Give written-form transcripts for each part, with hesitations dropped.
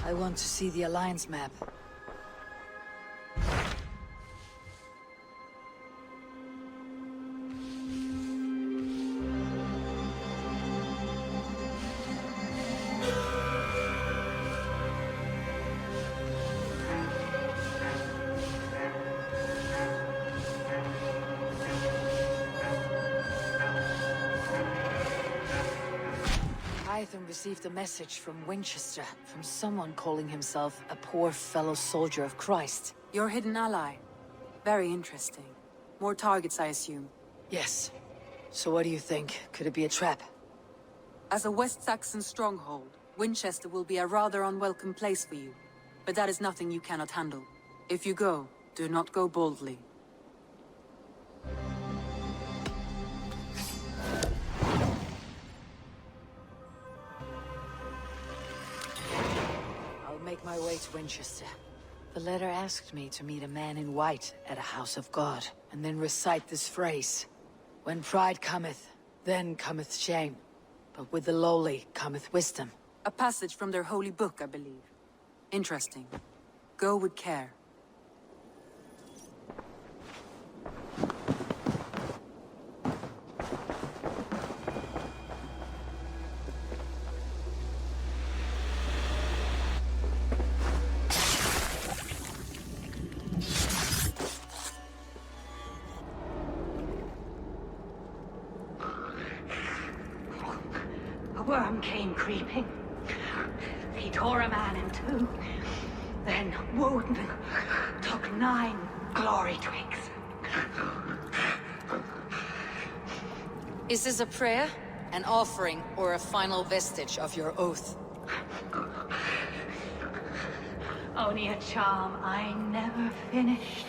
I want to see the Alliance map. Python received a message from Wincestre, from someone calling himself a poor fellow soldier of Christ. Your hidden ally. Very interesting. More targets, I assume. Yes. So what do you think? Could it be a trap? As a West Saxon stronghold, Winchester will be a rather unwelcome place for you. But that is nothing you cannot handle. If you go, do not go boldly. Make my way to Winchester. The letter asked me to meet a man in white at a house of God, and then recite this phrase. When pride cometh, then cometh shame. But with the lowly cometh wisdom. A passage from their holy book, I believe. Interesting. Go with care. Worm came creeping. He tore a man in two. Then Woden took 9 glory twigs. Is this a prayer, an offering, or a final vestige of your oath? Only a charm I never finished.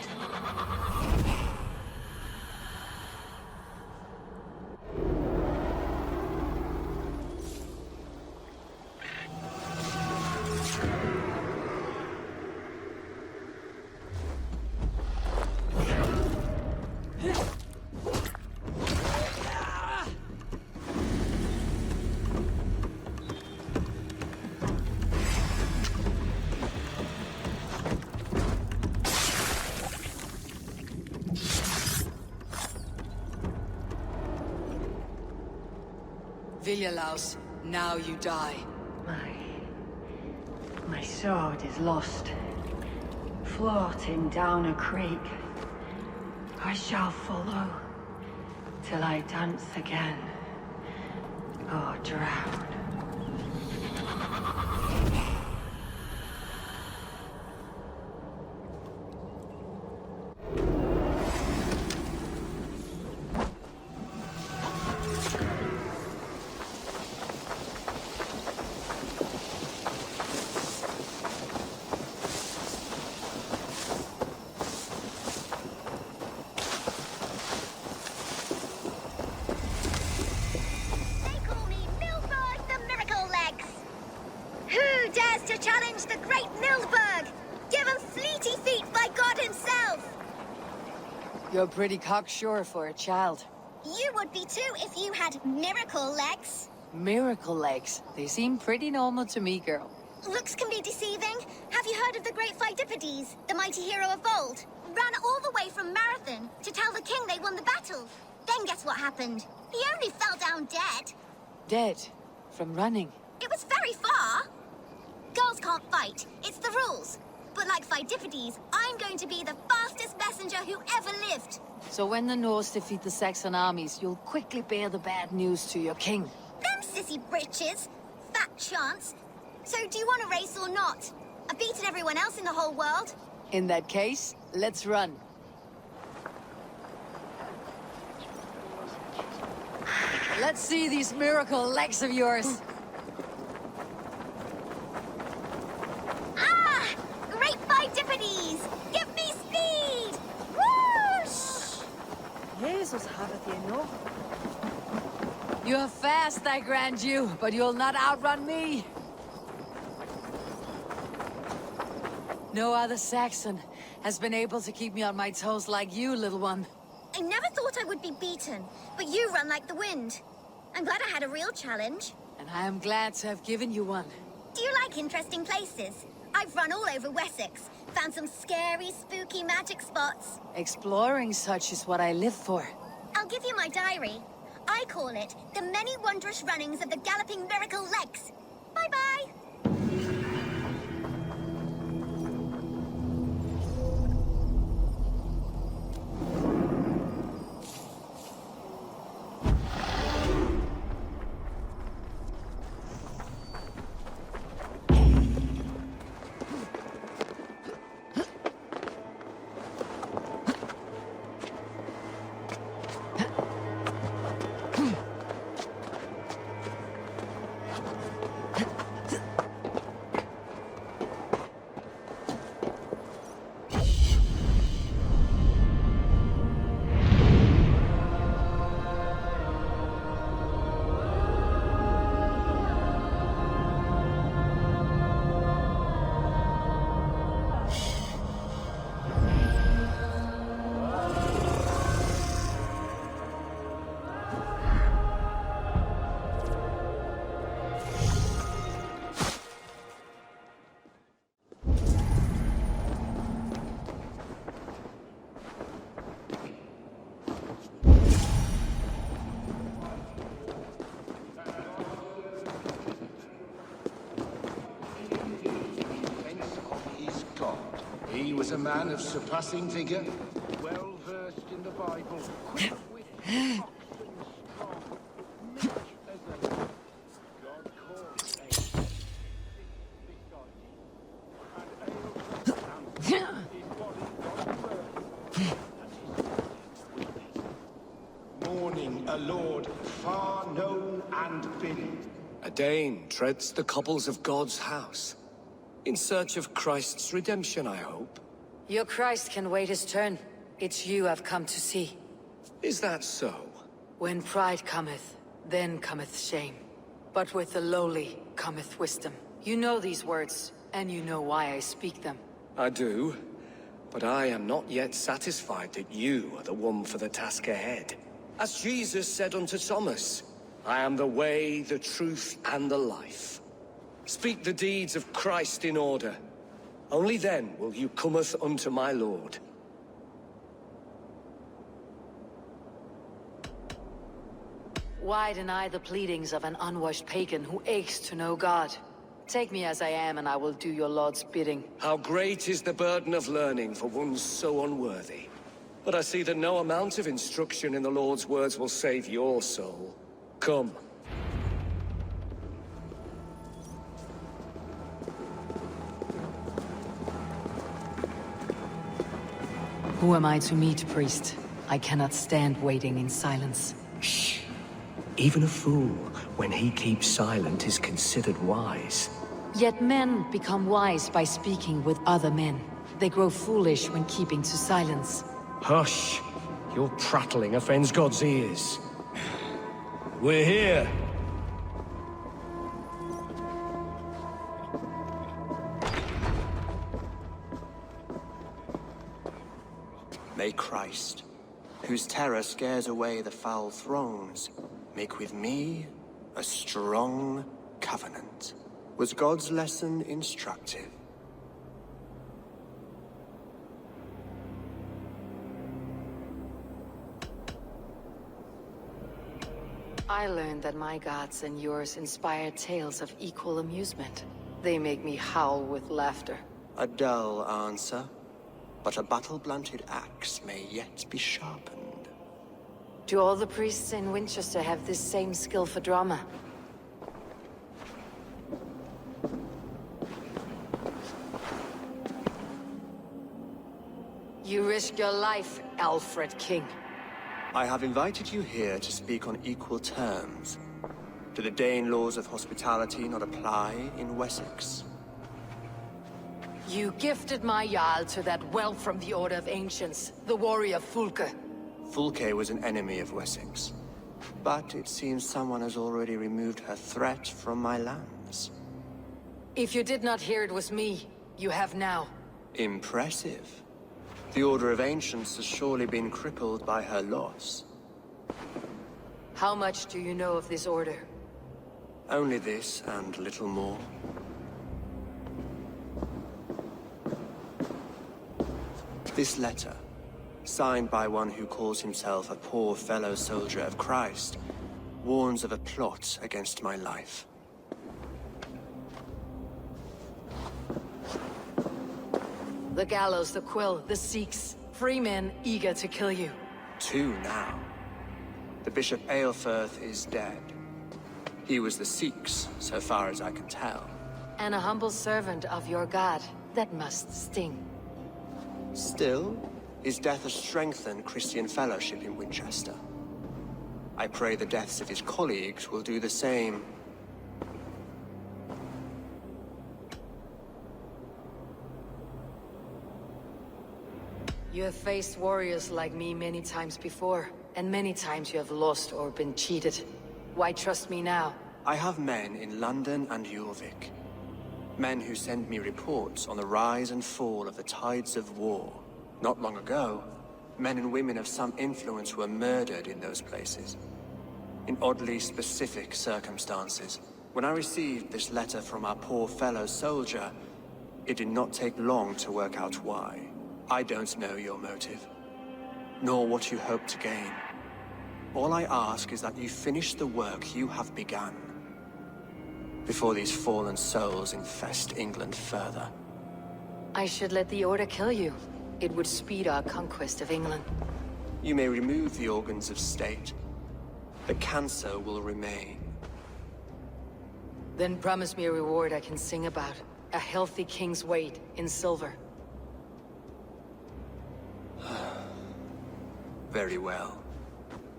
Villalhaus, now you die. My sword is lost. Floating down a creek. I shall follow till I dance again or drown. Challenge the great Mildberg! Give him fleety feet by God himself! You're pretty cocksure for a child. You would be too if you had miracle legs. Miracle legs? They seem pretty normal to me, girl. Looks can be deceiving. Have you heard of the great Pheidippides, the mighty hero of old? Ran all the way from Marathon to tell the king they won the battle. Then guess what happened? He only fell down dead. Dead? From running? It was very far. Girls can't fight. It's the rules. But like Pheidippides, I'm going to be the fastest messenger who ever lived. So when the Norse defeat the Saxon armies, you'll quickly bear the bad news to your king. Them sissy britches. Fat chance. So do you want to race or not? I've beaten everyone else in the whole world. In that case, let's run. Let's see these miracle legs of yours. Give me speed! Whoosh! Jesus haveth ye no. You're fast, I grant you, but you'll not outrun me. No other Saxon has been able to keep me on my toes like you, little one. I never thought I would be beaten, but you run like the wind. I'm glad I had a real challenge. And I am glad to have given you one. Do you like interesting places. I've run all over Wessex, found some scary, spooky magic spots. Exploring such is what I live for. I'll give you my diary. I call it The Many Wondrous Runnings of the Galloping Miracle Legs. Bye-bye! He was a man of surpassing vigor, well versed in the Bible, quick of wit, much as a God called mourning a lord far known and bidden. A Dane treads the cobbles of God's house. In search of Christ's redemption, I hope. Your Christ can wait his turn. It's you I've come to see. Is that so? When pride cometh, then cometh shame. But with the lowly cometh wisdom. You know these words, and you know why I speak them. I do, but I am not yet satisfied that you are the one for the task ahead. As Jesus said unto Thomas, I am the way, the truth, and the life. Speak the deeds of Christ in order. Only then will you cometh unto my Lord. Why deny the pleadings of an unwashed pagan who aches to know God? Take me as I am, and I will do your Lord's bidding. How great is the burden of learning for one so unworthy. But I see that no amount of instruction in the Lord's words will save your soul. Come. Who am I to meet, priest? I cannot stand waiting in silence. Shh. Even a fool, when he keeps silent, is considered wise. Yet men become wise by speaking with other men. They grow foolish when keeping to silence. Hush! Your prattling offends God's ears. We're here. May Christ, whose terror scares away the foul thrones, make with me a strong covenant. Was God's lesson instructive? I learned that my gods and yours inspire tales of equal amusement. They make me howl with laughter. A dull answer, but a battle-blunted axe may yet be sharpened. Do all the priests in Winchester have this same skill for drama? You risk your life, Alfred King. I have invited you here to speak on equal terms. Do the Dane laws of hospitality not apply in Wessex? You gifted my Jarl to that whelp from the Order of Ancients, the warrior Fulke. Fulke was an enemy of Wessex. But it seems someone has already removed her threat from my lands. If you did not hear it was me, you have now. Impressive. The Order of Ancients has surely been crippled by her loss. How much do you know of this order? Only this and little more. This letter, signed by one who calls himself a poor fellow soldier of Christ, warns of a plot against my life. The Gallows, the Quill, the Seax. Free men eager to kill you. 2 now. The Bishop Aelfirth is dead. He was the Seax, so far as I can tell. And a humble servant of your god. That must sting. Still, his death has strengthened Christian fellowship in Winchester. I pray the deaths of his colleagues will do the same. You have faced warriors like me many times before, and many times you have lost or been cheated. Why trust me now? I have men in London and Jorvik. Men who send me reports on the rise and fall of the tides of war. Not long ago, men and women of some influence were murdered in those places. In oddly specific circumstances. When I received this letter from our poor fellow soldier, it did not take long to work out why. I don't know your motive, nor what you hope to gain. All I ask is that you finish the work you have begun, before these fallen souls infest England further. I should let the Order kill you. It would speed our conquest of England. You may remove the organs of state. The cancer will remain. Then promise me a reward I can sing about. A healthy king's weight in silver. Very well.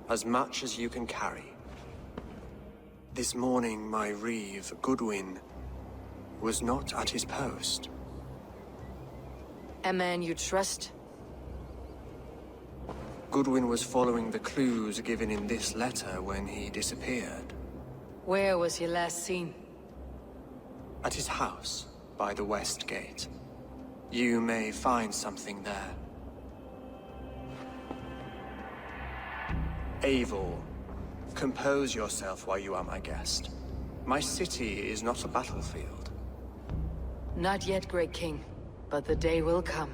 As much as you can carry. This morning, my Reeve, Goodwin, was not at his post. A man you trust? Goodwin was following the clues given in this letter when he disappeared. Where was he last seen? At his house, by the West Gate. You may find something there. Eivor, compose yourself while you are my guest. My city is not a battlefield. Not yet, Great King, but the day will come.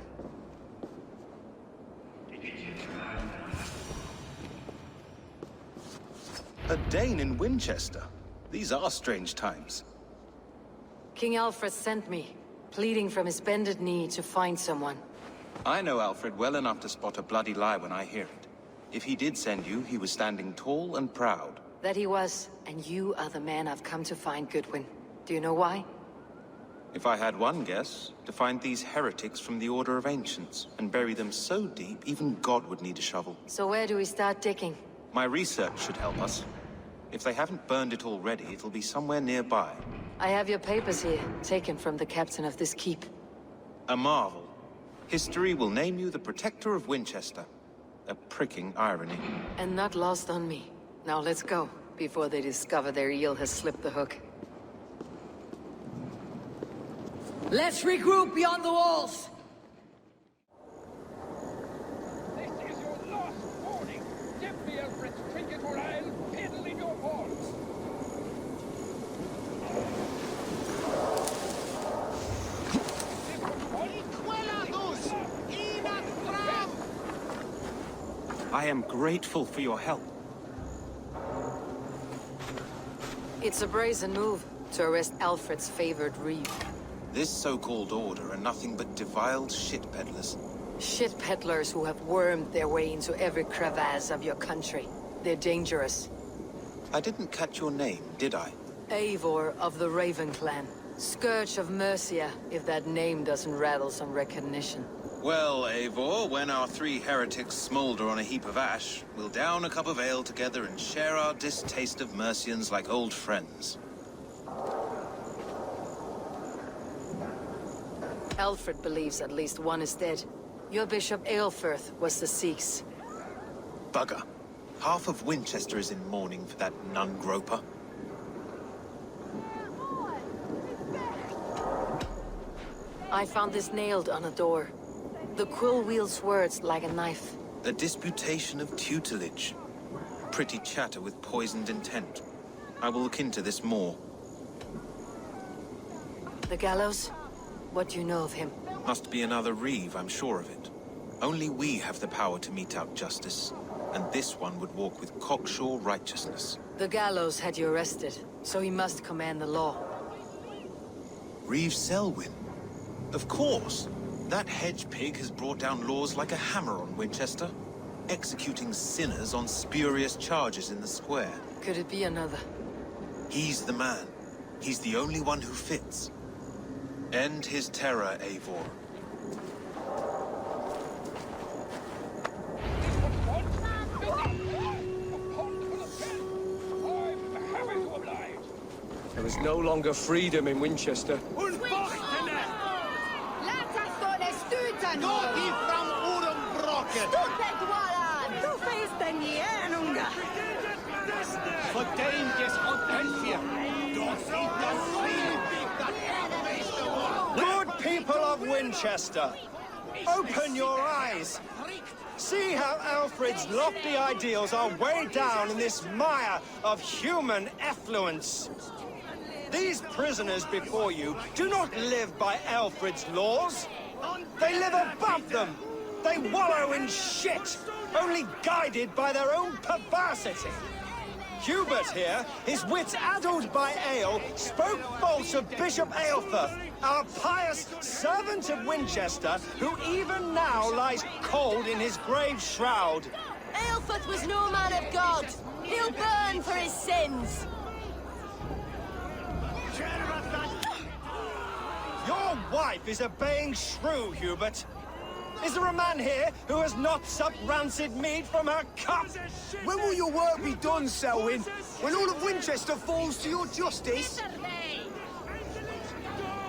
A Dane in Winchester? These are strange times. King Alfred sent me, pleading from his bended knee to find someone. I know Alfred well enough to spot a bloody lie when I hear it. If he did send you, he was standing tall and proud. That he was, and you are the man I've come to find, Goodwin. Do you know why? If I had one guess, to find these heretics from the Order of Ancients, and bury them so deep, even God would need a shovel. So where do we start digging? My research should help us. If they haven't burned it already, it'll be somewhere nearby. I have your papers here, taken from the captain of this keep. A marvel. History will name you the Protector of Winchester. A pricking irony. And not lost on me. Now let's go, before they discover their eel has slipped the hook. Let's regroup beyond the walls! This is your last warning. Give me Alfred's trinket or I'll piddle in your halls. I am grateful for your help. It's a brazen move to arrest Alfred's favored Reeve. This so-called order are nothing but deviled shit peddlers. Shit peddlers who have wormed their way into every crevasse of your country. They're dangerous. I didn't catch your name, did I? Eivor of the Raven Clan. Scourge of Mercia, if that name doesn't rattle some recognition. Well, Eivor, when our 3 heretics smolder on a heap of ash, we'll down a cup of ale together and share our distaste of Mercians like old friends. Alfred believes at least one is dead. Your Bishop Aelfirth was the Seax. Bugger. Half of Winchester is in mourning for that nun-groper. I found this nailed on a door. The quill wields words like a knife. A disputation of tutelage. Pretty chatter with poisoned intent. I will look into this more. The Gallows? What do you know of him? Must be another Reeve, I'm sure of it. Only we have the power to mete out justice, and this one would walk with cocksure righteousness. The Gallows had you arrested, so he must command the law. Reeve Selwyn. Of course. That hedge pig has brought down laws like a hammer on Winchester, executing sinners on spurious charges in the square. Could it be another? He's the man. He's the only one who fits. End his terror, Eivor. There was no longer freedom in Winchester. Good people of Winchester, open your eyes. See how Alfred's lofty ideals are weighed down in this mire of human effluence. These prisoners before you do not live by Alfred's laws. They live above them. They wallow in shit, only guided by their own perversity. Hubert here, his wits addled by ale, spoke false of Bishop Aelfirth, our pious servant of Winchester, who even now lies cold in his grave shroud. Aelfirth was no man of God. He'll burn for his sins. Your wife is obeying shrew, Hubert. Is there a man here who has not supped rancid mead from her cup? When will your work be done, Selwyn? When all of Winchester falls to your justice?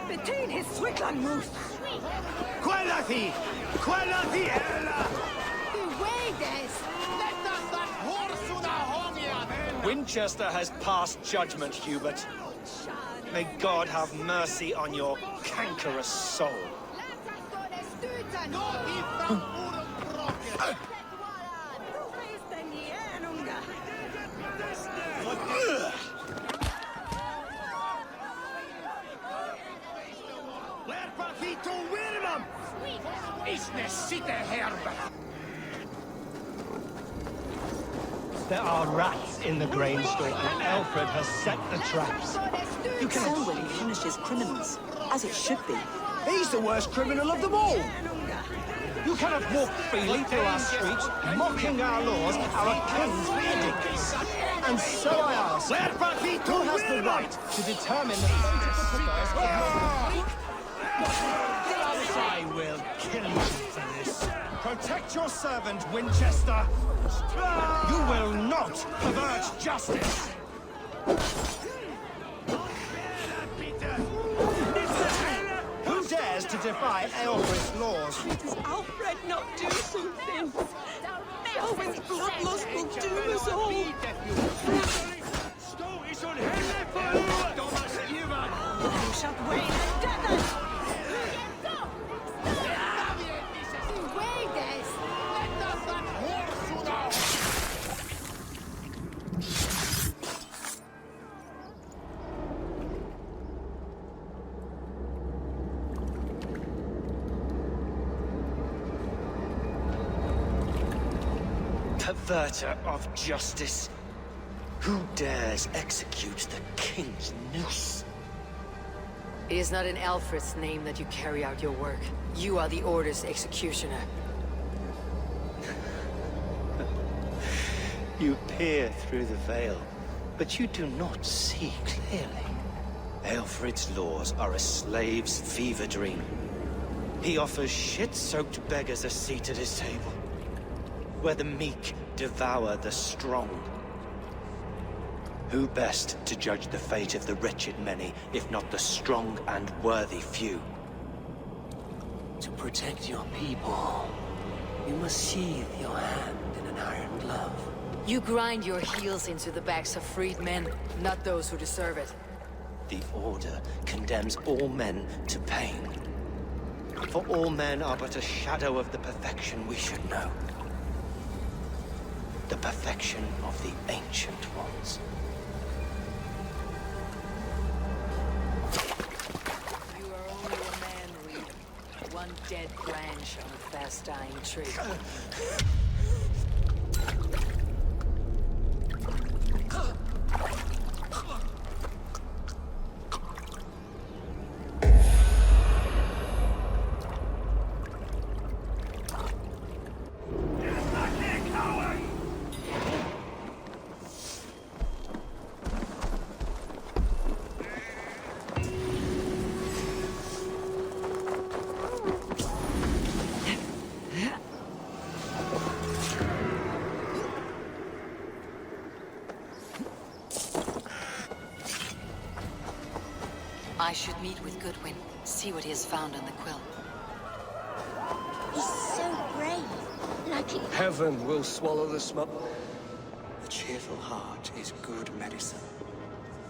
Between his Swickland moose. Quellati! Quellati ella! Winchester has passed judgment, Hubert. May God have mercy on your cankerous soul. There are rats in the grain store, and Alfred has set the traps. You Selwyn punishes criminals, as it should be. He's the worst criminal of them all! You cannot walk freely through our streets, mocking our laws, our king's edicts. And so I ask, who has the right to determine the fate of the I will kill you for this. Protect your servant, Winchester. You will not pervert justice. Who dares to defy Aelfred's laws? Does Alfred not do something? Selwyn's bloodlust will doom us all. You shall wait and gather. Perverter of justice. Who dares execute the king's noose? It is not in Alfred's name that you carry out your work. You are the Order's executioner. You peer through the veil, but you do not see clearly. Aelfred's laws are a slave's fever dream. He offers shit-soaked beggars a seat at his table, where the meek devour the strong. Who best to judge the fate of the wretched many, if not the strong and worthy few? To protect your people, you must sheathe your hand in an iron glove. You grind your heels into the backs of freed men, not those who deserve it. The Order condemns all men to pain. For all men are but a shadow of the perfection we should know. The perfection of the Ancient Ones. You are only a man, Reeve. One one dead branch on a fast-dying tree. I should meet with Goodwin, see what he has found on the quill. He's so brave. Like he... Heaven will swallow the smoke. A cheerful heart is good medicine,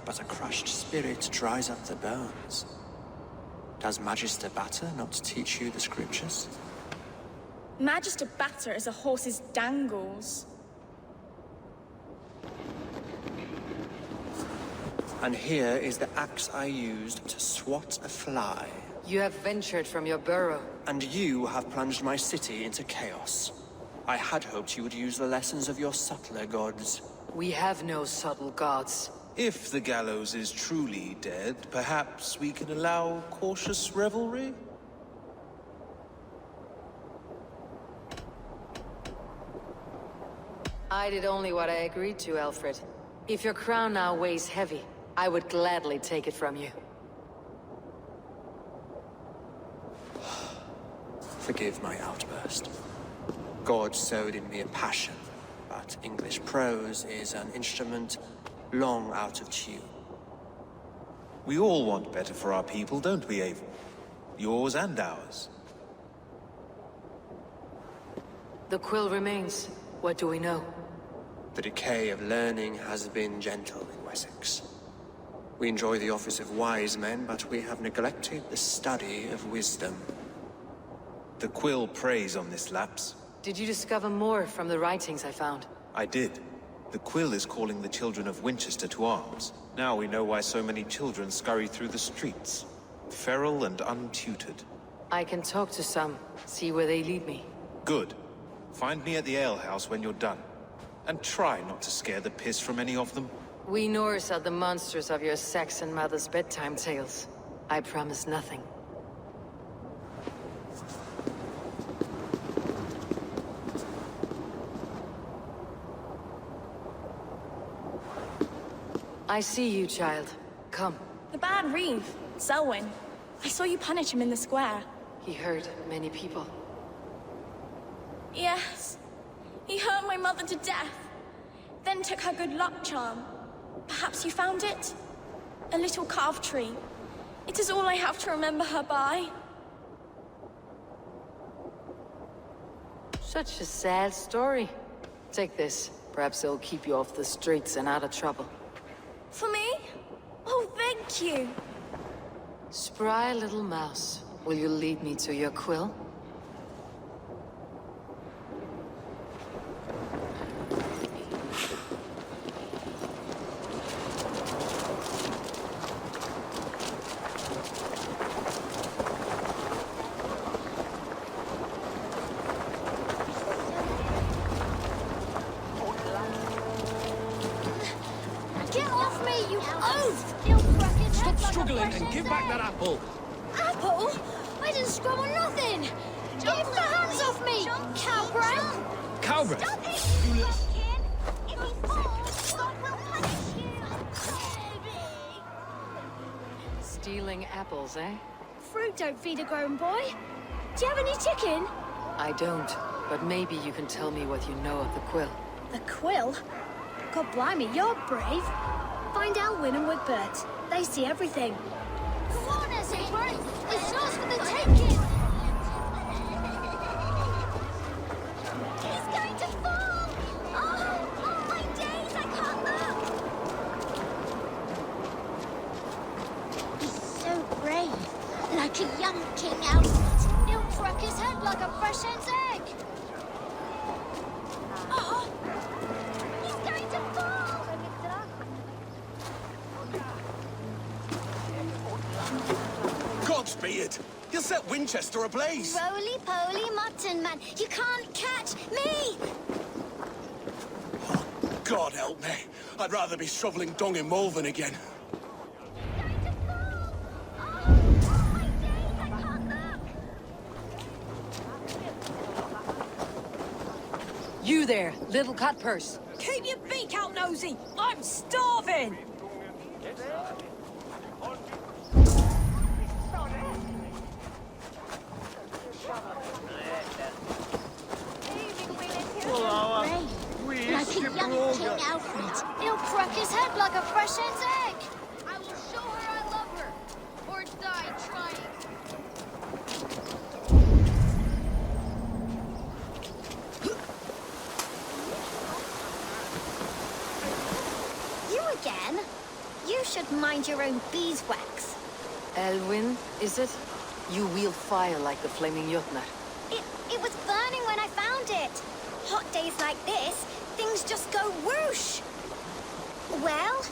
but a crushed spirit dries up the bones. Does Magister Batter not teach you the scriptures? Magister Batter is a horse's dangles. And here is the axe I used to swat a fly. You have ventured from your burrow. And you have plunged my city into chaos. I had hoped you would use the lessons of your subtler gods. We have no subtle gods. If the Gallows is truly dead, perhaps we can allow cautious revelry? I did only what I agreed to, Alfred. If your crown now weighs heavy, I would gladly take it from you. Forgive my outburst. God sowed in me a passion, but English prose is an instrument long out of tune. We all want better for our people, don't we, Eivor? Yours and ours. The quill remains. What do we know? The decay of learning has been gentle in Wessex. We enjoy the office of wise men, but we have neglected the study of wisdom. The quill preys on this lapse. Did you discover more from the writings I found? I did. The quill is calling the children of Winchester to arms. Now we know why so many children scurry through the streets. Feral and untutored. I can talk to some, see where they lead me. Good. Find me at the alehouse when you're done. And try not to scare the piss from any of them. We Norse are the monsters of your Saxon mother's bedtime tales. I promise nothing. I see you, child. Come. The bad Reeve, Selwyn. I saw you punish him in the square. He hurt many people. Yes. He hurt my mother to death. Then took her good luck charm. Perhaps you found it? A little carved tree. It is all I have to remember her by. Such a sad story. Take this. Perhaps it'll keep you off the streets and out of trouble. For me? Oh, thank you. Spry little mouse. Will you lead me to your quill? Get off me, you oaf! Stop struggling and give back that apple! Apple? I didn't scrub on nothing! Get the hands off me, cowbreath! Cowbreath? Stop it! You If he falls, God will punish you! Stealing apples, eh? Fruit don't feed a grown boy. Do you have any chicken? I don't, but maybe you can tell me what you know of the quill. The quill? God blimey, you're brave. Find Alwyn and Wigbert. They see everything. Come on, Egbert! It's yours for the taking! He's going to fall! Oh, my days, I can't look! He's so brave. Like a young king out. He'll crack his head like a fresh hen's egg. Oh! He's going to fall! Gods be idiot! You'll set Winchester ablaze! Roly-poly mutton man, you can't catch me! God help me. I'd rather be shoveling dung in Malvern again. You there, little cut purse. Keep your beak out, Nosy! I'm starving! Like a young King Alfred. He'll crack his head like a fresh hen's egg. I will show her I love her, or die trying. You again? You should mind your own beeswax. Elwyn, is it? You wield fire like the flaming Jotnar. It was burning when I found it. Hot days like this, things just go whoosh. Well?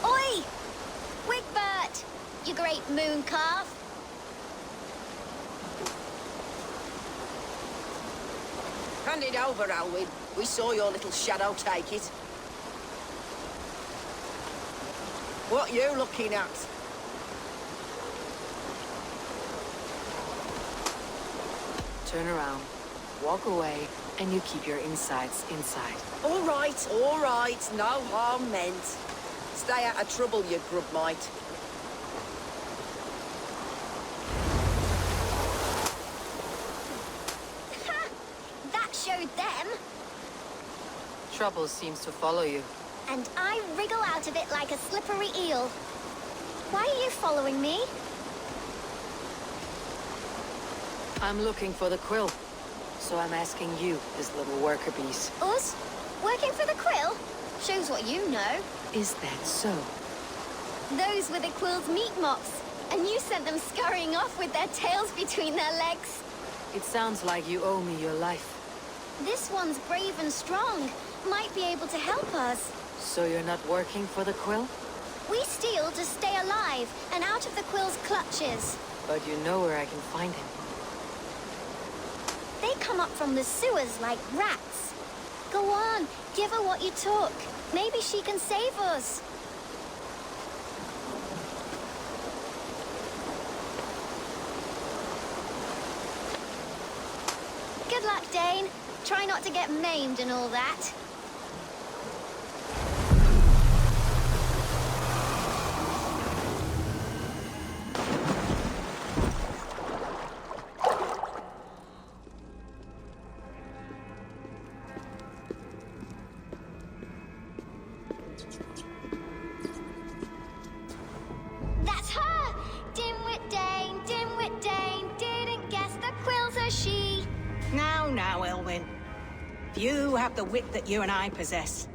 Oi! Wigbert! You great moon calf. Hand it over, Alwyn. We saw your little shadow take it. What you looking at? Turn around, walk away, and you keep your insides inside. All right. No harm meant. Stay out of trouble, you grub mite. Ha! That showed them. Trouble seems to follow you. And I wriggle out of it like a slippery eel. Why are you following me? I'm looking for the quill. So I'm asking you, his little worker bees. Us? Working for the quill? Shows what you know. Is that so? Those were the quill's meat mops. And you sent them scurrying off with their tails between their legs. It sounds like you owe me your life. This one's brave and strong. Might be able to help us. So you're not working for the quill? We steal to stay alive and out of the quill's clutches. But you know where I can find him. They come up from the sewers like rats. Go on, give her what you took. Maybe she can save us. Good luck, Dane. Try not to get maimed and all that. That's her! Dimwit Dane, didn't guess the quill's a she. Now, Elwyn. You have the wit that you and I possess.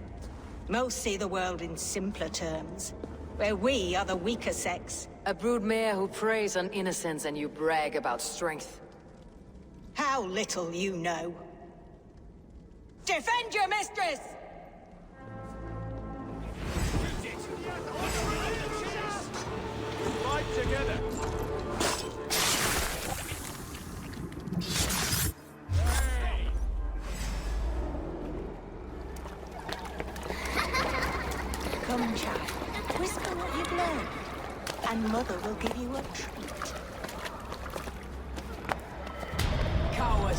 Most see the world in simpler terms, where we are the weaker sex. A broodmare who preys on innocence and you brag about strength. How little you know. Defend your mistress! Fight together. Come, child. Whisper what you've learned, and Mother will give you a treat. Coward!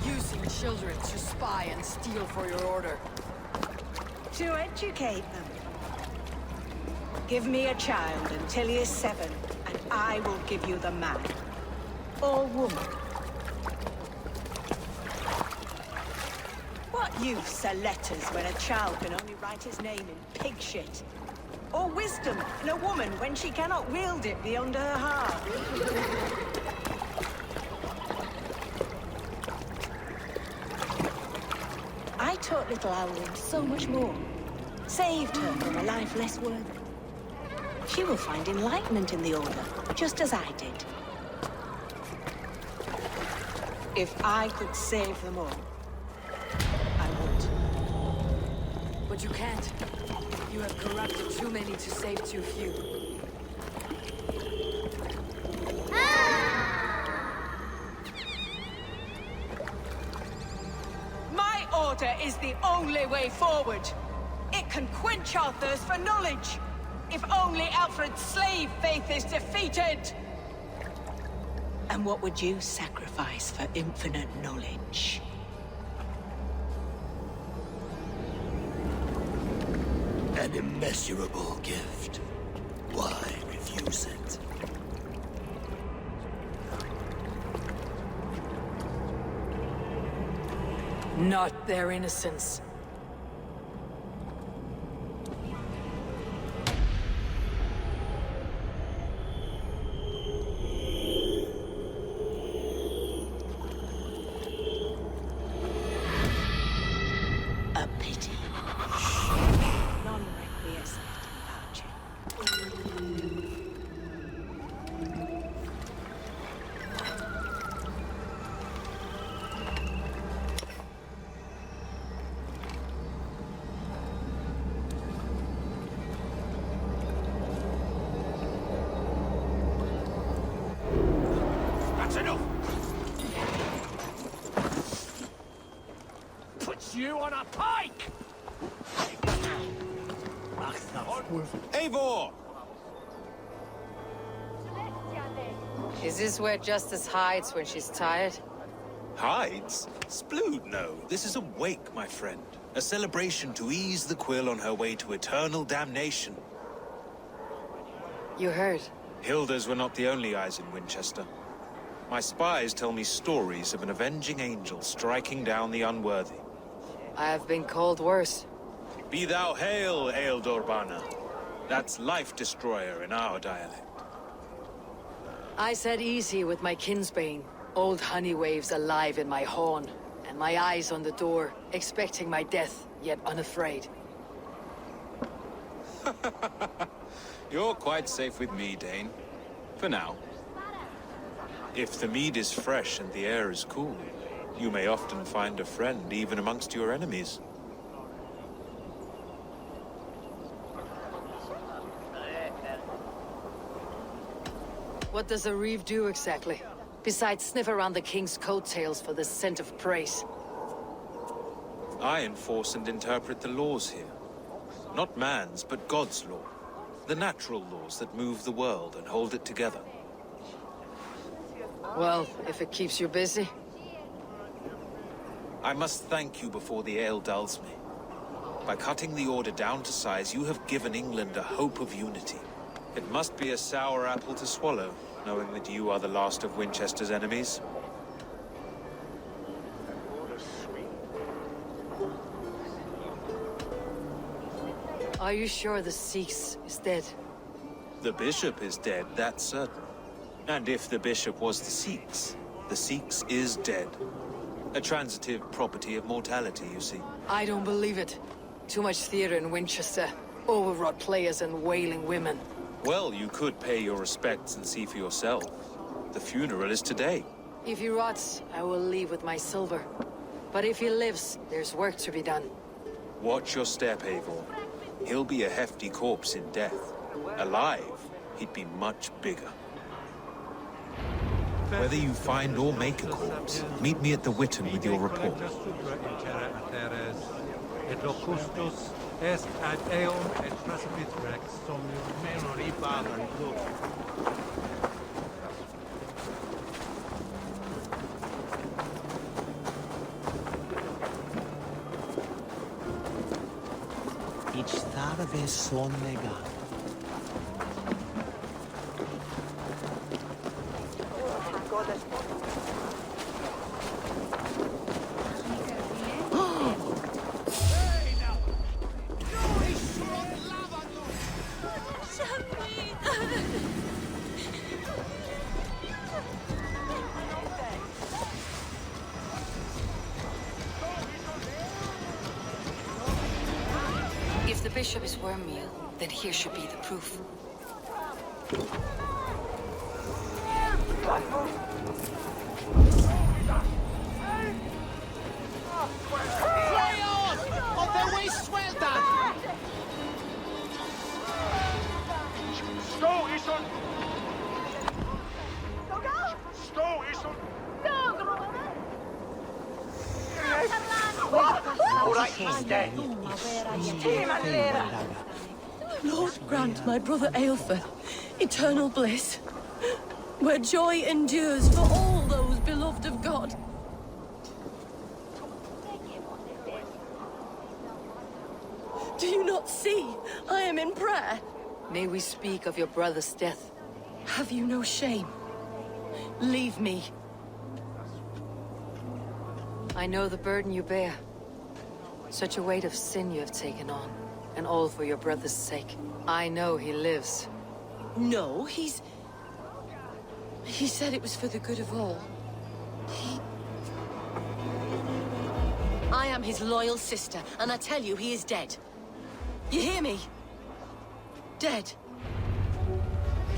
Using children to spy and steal for your order. To educate them. Give me a child until he is 7, and I will give you the man. Or woman. What use are letters when a child can only write his name in pig shit? Or wisdom in a woman when she cannot wield it beyond her heart? I taught little Alwyn so much more. Saved her from a life less worthy. She will find enlightenment in the Order, just as I did. If I could save them all, I would. But you can't. You have corrupted too many to save too few. My order is the only way forward. It can quench our thirst for knowledge. If only Alfred's slave faith is defeated! And what would you sacrifice for infinite knowledge? An immeasurable gift. Why refuse it? Not their innocence. A pity. None requiescent in vouching. That's enough! Put you on a pike! Eivor! Is this where Justice hides when she's tired? Hides? Splood, no. This is a wake, my friend. A celebration to ease the Quill on her way to eternal damnation. You heard. Hilda's were not the only eyes in Winchester. My spies tell me stories of an avenging angel striking down the unworthy. I have been called worse. Be thou hail, Ealdorbanna. That's Life Destroyer in our dialect. I sat easy with my kinsbane, old honey waves alive in my horn, and my eyes on the door, expecting my death, yet unafraid. You're quite safe with me, Dane. For now. If the mead is fresh and the air is cool, you may often find a friend even amongst your enemies. What does a Reeve do exactly? Besides sniff around the king's coattails for the scent of praise. I enforce and interpret the laws here. Not man's, but God's law. The natural laws that move the world and hold it together. Well, if it keeps you busy. I must thank you before the ale dulls me. By cutting the order down to size, you have given England a hope of unity. It must be a sour apple to swallow, knowing that you are the last of Winchester's enemies. Are you sure the Seax is dead? The bishop is dead, that's certain. And if the bishop was the Seax is dead. A transitive property of mortality, you see. I don't believe it. Too much theater in Winchester. Overwrought players and wailing women. Well, you could pay your respects and see for yourself. The funeral is today. If he rots, I will leave with my silver. But if he lives, there's work to be done. Watch your step, Eivor. He'll be a hefty corpse in death. Alive, he'd be much bigger. Whether you find or make a corpse, meet me at the Witten with your report. Each tarve son mega. If the bishop is wormmeal, then here should be the proof. Lord, grant my brother Aelfred eternal bliss, where joy endures for all those beloved of God. Do you not see? I am in prayer. May we speak of your brother's death? Have you no shame? Leave me. I know the burden you bear. Such a weight of sin you have taken on, and all for your brother's sake. I know he lives. No, He said it was for the good of all. I am his loyal sister, and I tell you, he is dead. You hear me? Dead.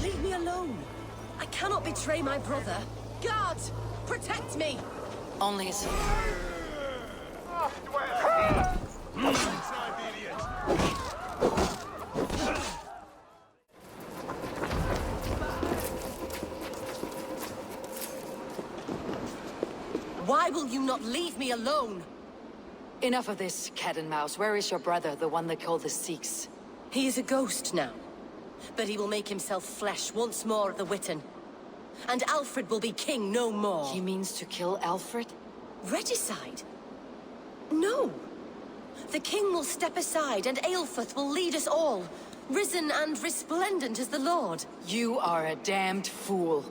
Leave me alone. I cannot betray my brother. Guards, protect me! Only his... Why will you not leave me alone? Enough of this, cat and mouse. Where is your brother, the one they call the Seax? He is a ghost now, but he will make himself flesh once more at the Witten. And Alfred will be king no more. He means to kill Alfred? Regicide? No. The king will step aside, and Aelfred will lead us all, risen and resplendent as the Lord. You are a damned fool.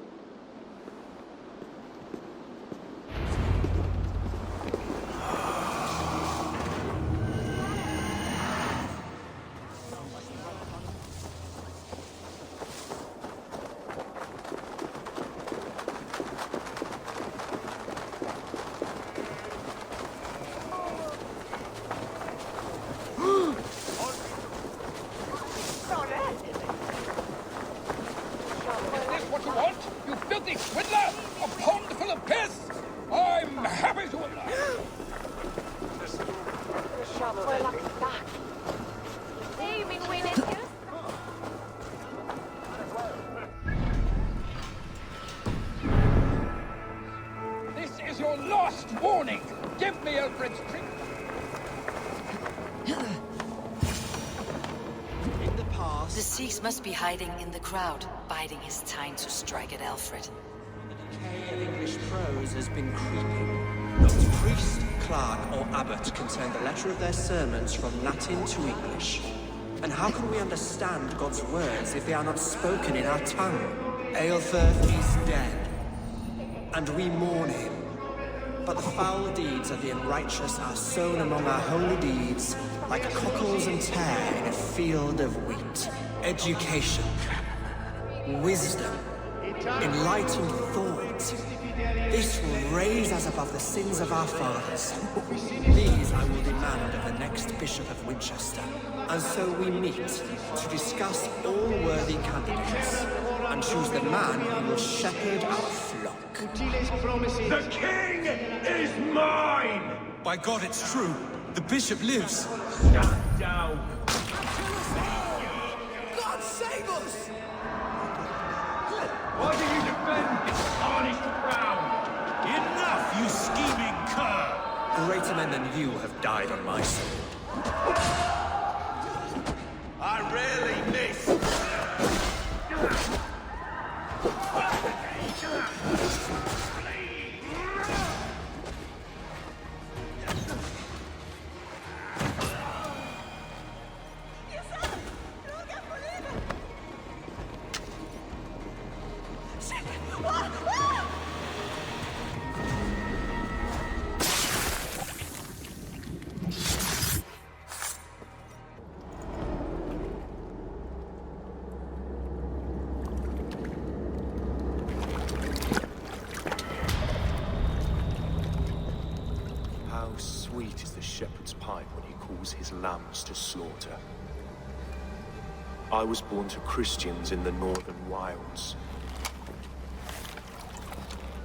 The Seax must be hiding in the crowd, biding his time to strike at Alfred. The decay of English prose has been creeping. Not priest, clerk, or abbot can turn the letter of their sermons from Latin to English. And how can we understand God's words if they are not spoken in our tongue? Aelfred is dead, and we mourn him. But the foul deeds of the unrighteous are sown among our holy deeds, like cockles and tare in a field of wheat. Education, wisdom, enlightened thought. This will raise us above the sins of our fathers. These I will demand of the next Bishop of Winchester. And so we meet to discuss all worthy candidates and choose the man who will shepherd our flock. The king is mine! By God, it's true. The bishop lives. Stand down. God save us! Why do you defend this tarnished crown? Enough, you scheming cur! Greater men than you have died on my side. I rarely miss. Sweet is the shepherd's pipe when he calls his lambs to slaughter. I was born to Christians in the northern wilds.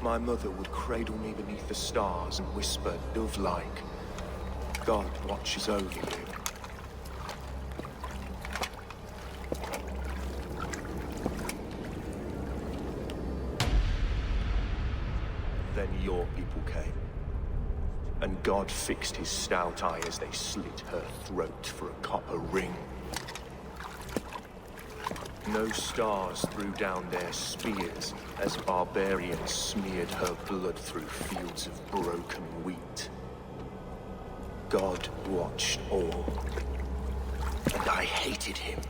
My mother would cradle me beneath the stars and whisper, dove-like, God watches over you. Then your people came. and God fixed his stout eye as they slit her throat for a copper ring. No stars threw down their spears as barbarians smeared her blood through fields of broken wheat. God watched all, and I hated him.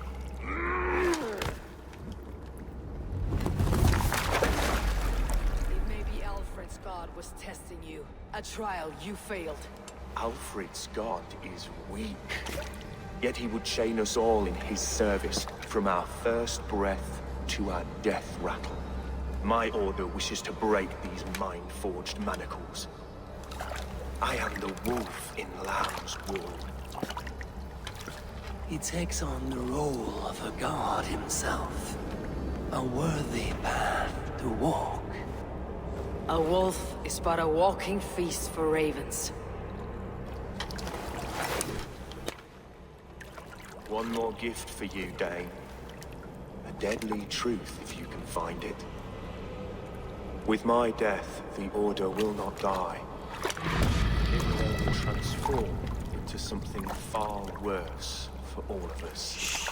It may be Alfred's god was testing you. A trial you failed. Alfred's god is weak. Yet he would chain us all in his service, from our first breath to our death rattle. My order wishes to break these mind-forged manacles. I am the wolf in lamb's wool. He takes on the role of a god himself. A worthy path to walk. A wolf is but a walking feast for ravens. One more gift for you, Dane. A deadly truth, if you can find it. With my death, the Order will not die. It will transform into something far worse for all of us.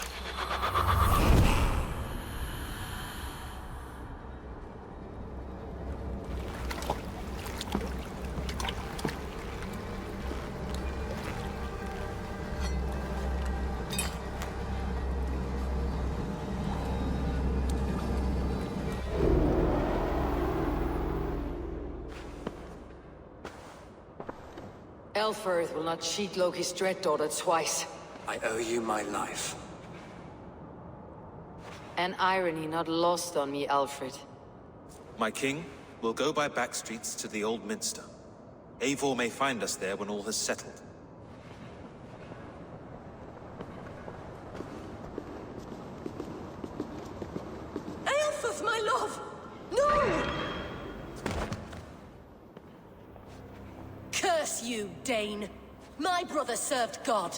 Elfirth will not cheat Loki's dread daughter twice. I owe you my life. An irony not lost on me, Alfred. My king, we'll go by back streets to the Old Minster. Eivor may find us there when all has settled. Aelfirth, my love! No! Curse you, Dane! My brother served God.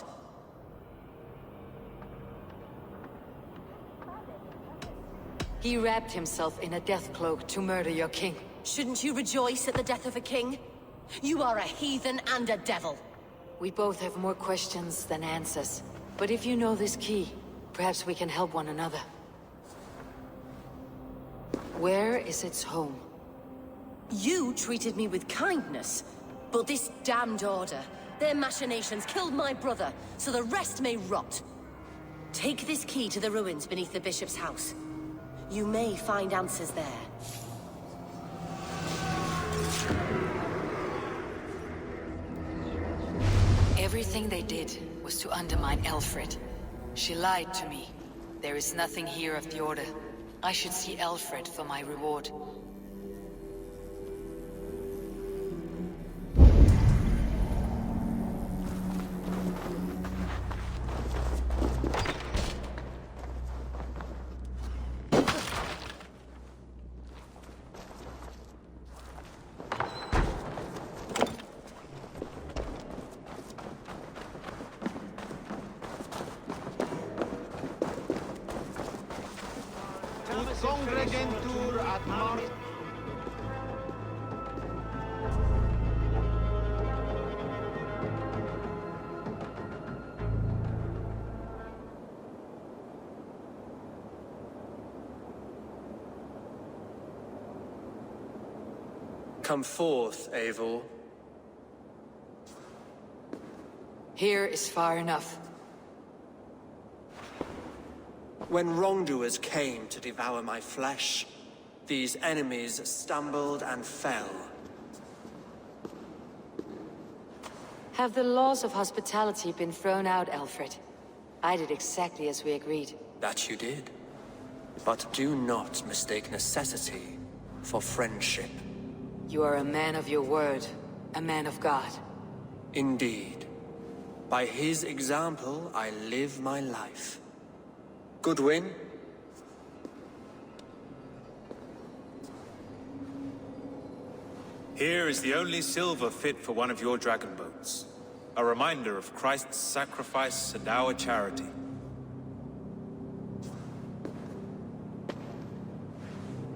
He wrapped himself in a death cloak to murder your king. Shouldn't you rejoice at the death of a king? You are a heathen and a devil. We both have more questions than answers. But if you know this key, perhaps we can help one another. Where is its home? You treated me with kindness. But this damned Order, their machinations killed my brother, so the rest may rot. Take this key to the ruins beneath the Bishop's house. You may find answers there. Everything they did was to undermine Alfred. She lied to me. There is nothing here of the Order. I should see Alfred for my reward. Congregentur ad Mars. Come forth, Eivor. Here is far enough. When wrongdoers came to devour my flesh, these enemies stumbled and fell. Have the laws of hospitality been thrown out, Alfred? I did exactly as we agreed. That you did. But do not mistake necessity for friendship. You are a man of your word, a man of God. Indeed. By his example, I live my life. Goodwin? Here is the only silver fit for one of your dragon boats. A reminder of Christ's sacrifice and our charity.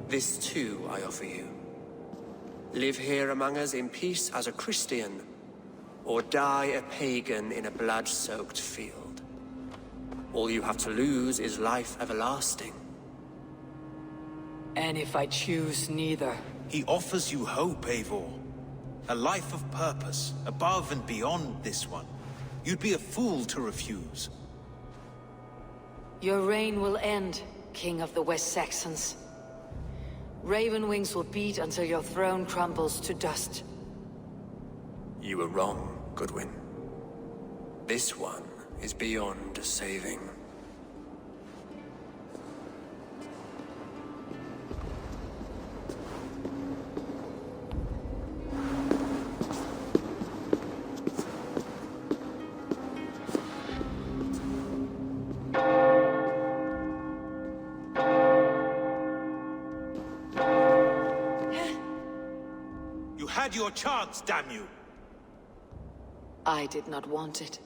This too I offer you. Live here among us in peace as a Christian, or die a pagan in a blood-soaked field. All you have to lose is life everlasting. And if I choose neither? He offers you hope, Eivor. A life of purpose, above and beyond this one. You'd be a fool to refuse. Your reign will end, King of the West Saxons. Raven wings will beat until your throne crumbles to dust. You were wrong, Goodwin. This one is beyond saving. You had your chance, damn you! I did not want it.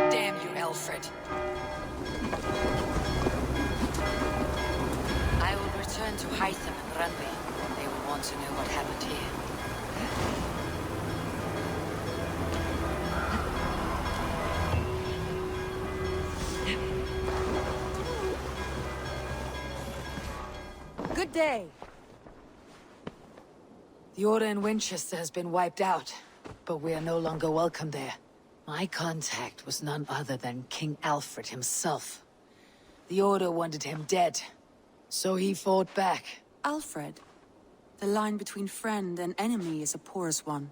Damn you, Alfred. I will return to Hytham and Rugby. They will want to know what happened here. Good day. The Order in Winchester has been wiped out, but we are no longer welcome there. My contact was none other than King Alfred himself. The Order wanted him dead, so he fought back. Alfred. The line between friend and enemy is a porous one.